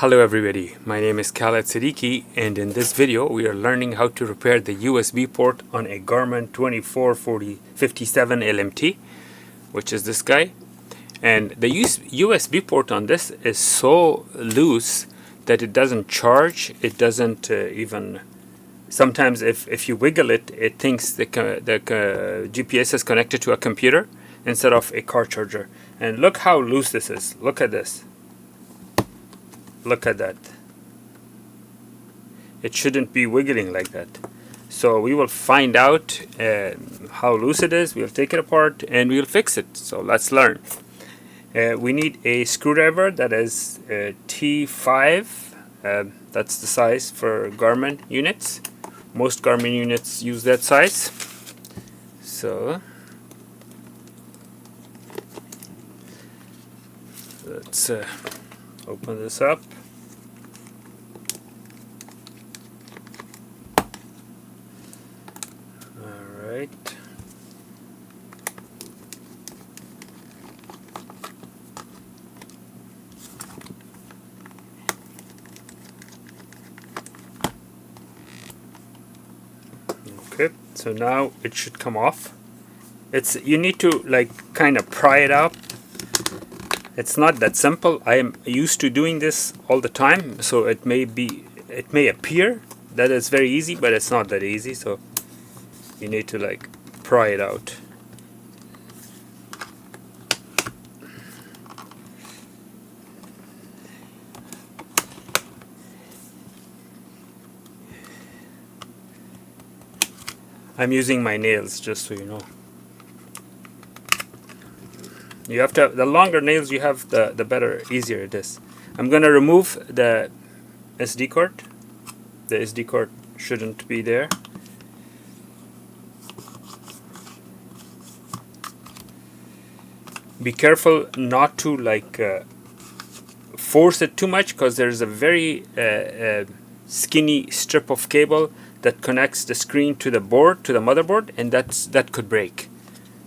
Hello everybody, my name is Khaled Siddiqui, and in this video we are learning how to repair the USB port on a Garmin 2457LMT, which is this guy. And the USB port on this is so loose that it doesn't charge, it doesn't even... Sometimes if you wiggle it, it thinks the GPS is connected to a computer instead of a car charger. And look how loose this is. Look at this. Look at that. It shouldn't be wiggling like that. So we will find out how loose it is. We'll take it apart and we'll fix it. So let's learn. We need a screwdriver that is T5. That's the size for Garmin units. Most Garmin units use that size. So let's open this up. Alright. Okay, so now it should come off. You need to like kind of pry it out. It's not that simple. I am used to doing this all the time, so it may appear that it's very easy, but it's not that easy. So you need to like pry it out. I'm using my nails, just so you know. You have to, the longer nails you have, the better, easier it is. I'm gonna remove the SD card. The SD card shouldn't be there. Be careful not to like force it too much, because there's a very skinny strip of cable that connects the screen to the board, to the motherboard, and that could break.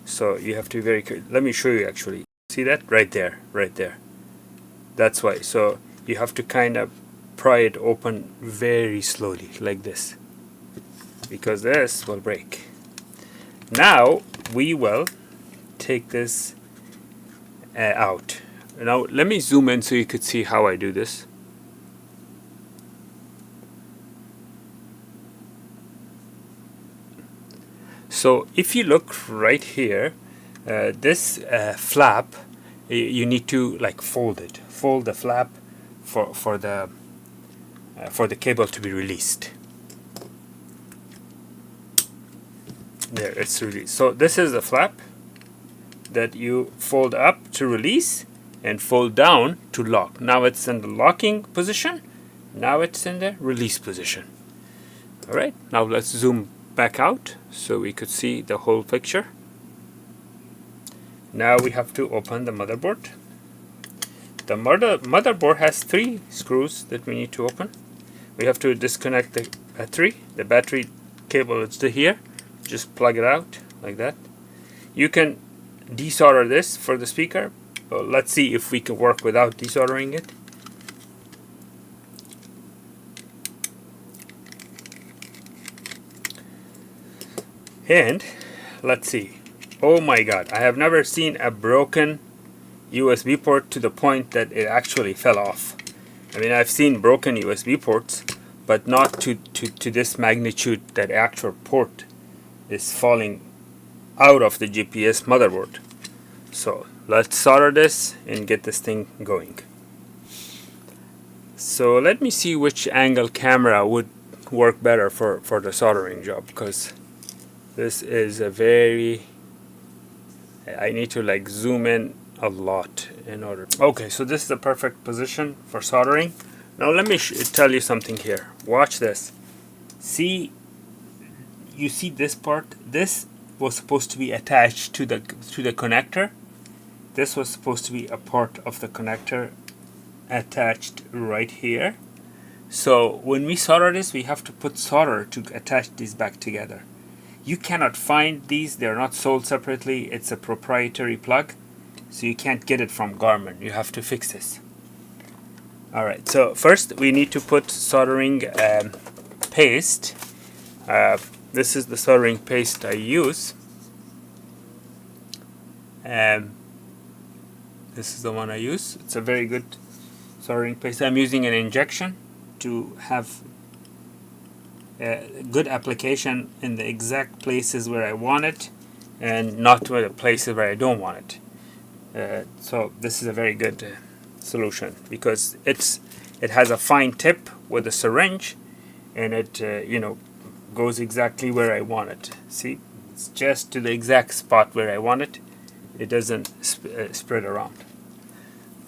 So you have to be very careful. Let me show you actually. See that? Right there, right there. That's why. So you have to kind of pry it open very slowly, like this, because this will break. Now we will take this out. Now let me zoom in so you could see how I do this. So if you look right here, this flap, you need to like fold it. Fold the flap for the cable to be released. There, it's released. So this is the flap that you fold up to release and fold down to lock. Now it's in the locking position. Now it's in the release position. All right. Now let's zoom back out so we could see the whole picture. Now we have to open the motherboard. The motherboard has 3 screws that we need to open. We have to disconnect the battery. The battery cable is here. Just plug it out like that. You can desolder this for the speaker. Well, let's see if we can work without desoldering it. And let's see. Oh my god, I have never seen a broken USB port to the point that it actually fell off. I mean, I've seen broken USB ports, but not to this magnitude that actual port is falling out of the GPS motherboard. So let's solder this and get this thing going. So let me see which angle camera would work better for the soldering job, because this is a very... I need to like zoom in a lot in order. Okay, so this is the perfect position for soldering. Now let me tell you something here. Watch this. See, you see this part? This was supposed to be attached to the connector. This was supposed to be a part of the connector attached right here. So when we solder this, we have to put solder to attach these back together. You cannot find these, they're not sold separately. It's a proprietary plug, so you can't get it from Garmin. You have to fix this. Alright, so first we need to put soldering paste. This is the soldering paste I use. This is the one I use. It's a very good soldering paste. I'm using an injection to have a good application in the exact places where I want it, and not to the places where I don't want it. So this is a very good solution because it has a fine tip with a syringe, and it goes exactly where I want it. See, it's just to the exact spot where I want it. It doesn't spread around.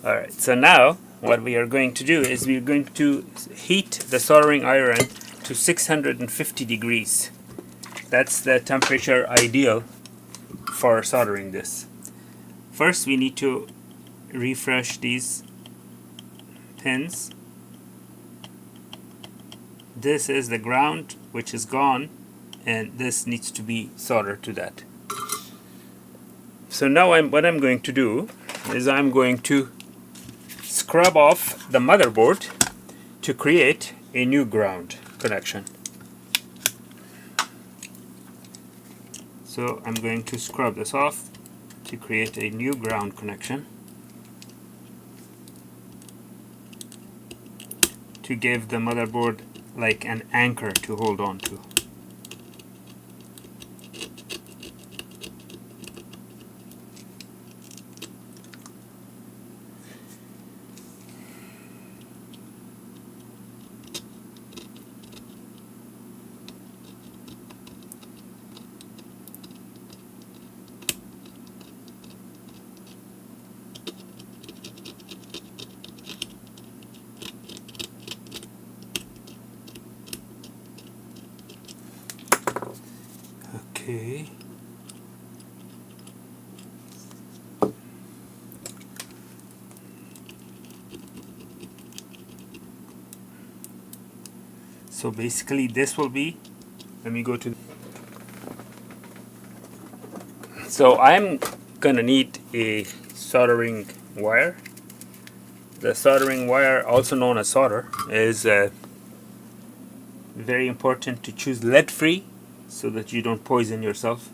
Alright, so now what we are going to do is we're going to heat the soldering iron to 650 degrees. That's the temperature ideal for soldering this. First we need to refresh these pins. This is the ground, which is gone, and this needs to be soldered to that. So now what I'm going to do is I'm going to scrub off the motherboard to create a new ground connection. So I'm going to scrub this off to create a new ground connection to give the motherboard like an anchor to hold on to. Okay. So basically this will be, let me go to, so I'm gonna need a soldering wire. The soldering wire, also known as solder, is very important to choose lead free so that you don't poison yourself.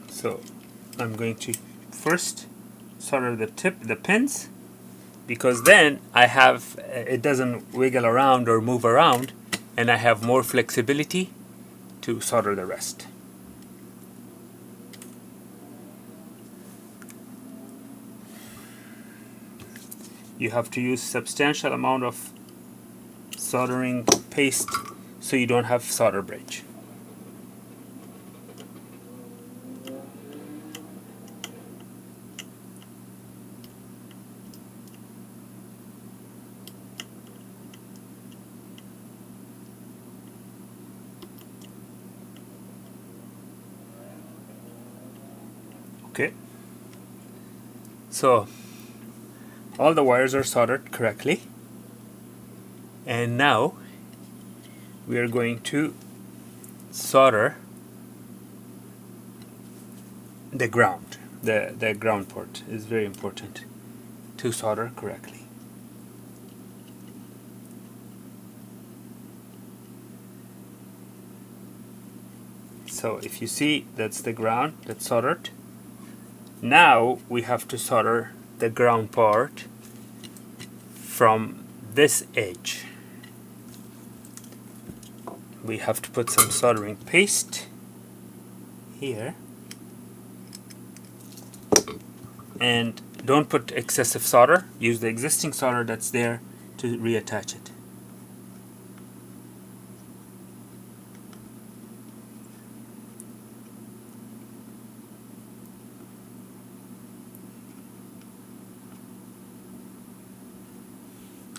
So I'm going to first solder the pins, because then I have it doesn't wiggle around or move around, and I have more flexibility to solder the rest. You have to use substantial amount of soldering paste so you don't have solder bridge. Okay, so all the wires are soldered correctly, and now we are going to solder the ground. The ground port is very important to solder correctly. So if you see, that's the ground that's soldered. Now we have to solder the ground part from this edge. We have to put some soldering paste here, and don't put excessive solder. Use the existing solder that's there to reattach it.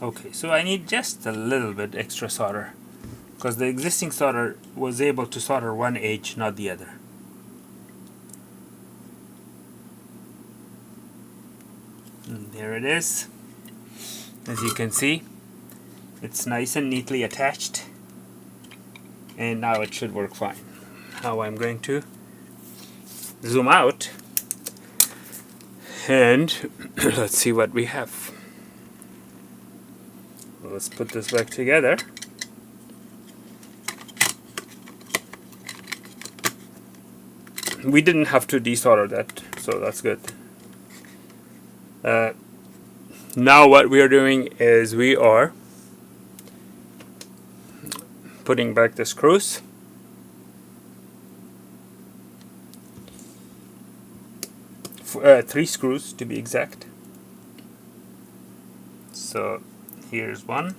Okay, so I need just a little bit extra solder because the existing solder was able to solder one edge, not the other. And there it is. As you can see, it's nice and neatly attached, and now it should work fine. Now I'm going to zoom out and let's see what we have. Let's put this back together. We didn't have to desolder that, so that's good. Now what we are doing is we are putting back the screws. Three screws to be exact. So here's one.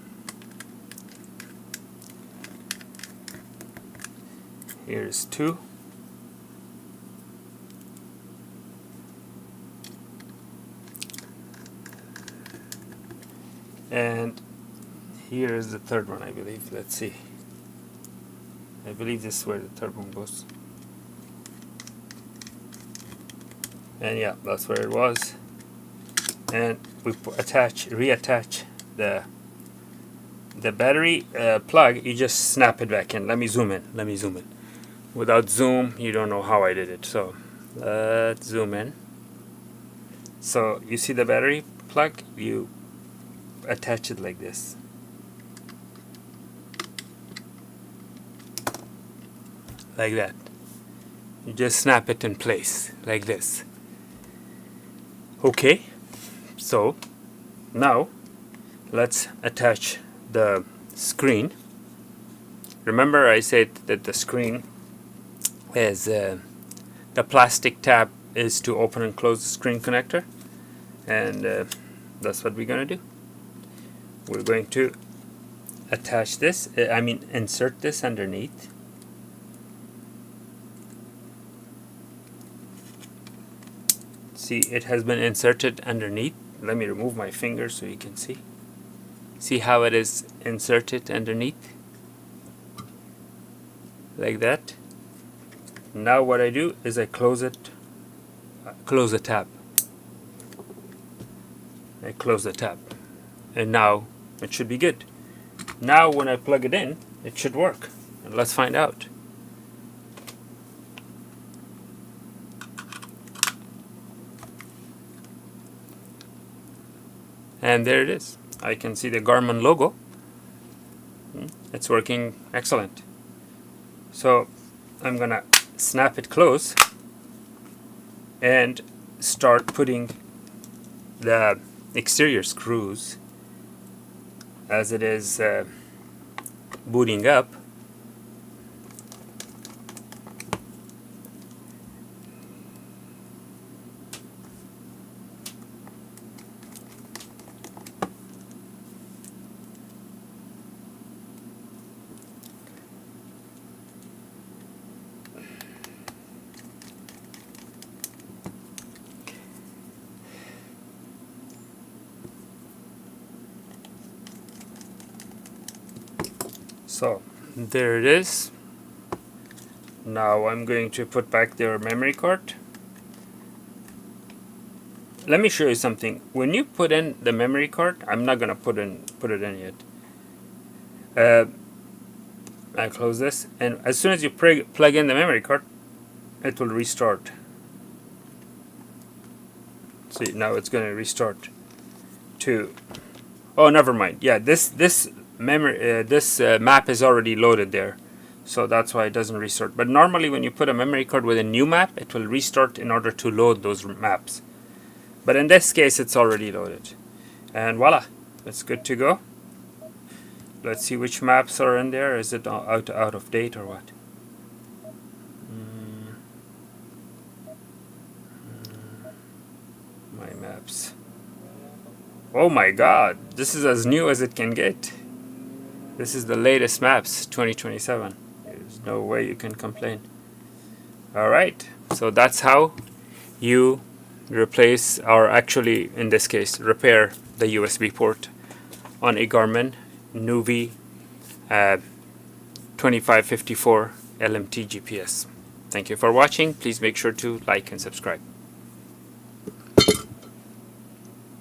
Here's two. And here is the third one, I believe. Let's see. I believe this is where the third one goes. And yeah, that's where it was. And we reattach the battery plug. You just snap it back in. Let me zoom in. Without zoom, you don't know how I did it. So let's zoom in. So you see the battery plug? You attach it like this. Like that. You just snap it in place like this. Okay, so now let's attach the screen. Remember I said that the screen is the plastic tab is to open and close the screen connector, and that's what we're going to do. We're going to attach this, insert this underneath. See, it has been inserted underneath. Let me remove my finger so you can see. See how it is inserted underneath? Like that. Now what I do is I close it, close the tab. I close the tab. And now it should be good. Now when I plug it in, it should work. And let's find out. And there it is. I can see the Garmin logo. It's working excellent. So I'm gonna snap it close and start putting the exterior screws as it is booting up. So there it is. Now I'm going to put back their memory card. Let me show you something. When you put in the memory card, I'm not gonna put it in yet. I close this, and as soon as you plug in the memory card, it will restart. See, now it's gonna restart to. Oh, never mind. Yeah, this memory map is already loaded there, so that's why it doesn't restart. But normally when you put a memory card with a new map, it will restart in order to load those maps. But in this case, it's already loaded, and voila, it's good to go. Let's see which maps are in there. Is it out of date or what? My maps. Oh my god, this is as new as it can get. This is the latest maps, 2027. There's no way you can complain. Alright, so that's how you replace, or actually in this case repair, the USB port on a Garmin Nuvi 2554 LMT GPS. Thank you for watching. Please make sure to like and subscribe.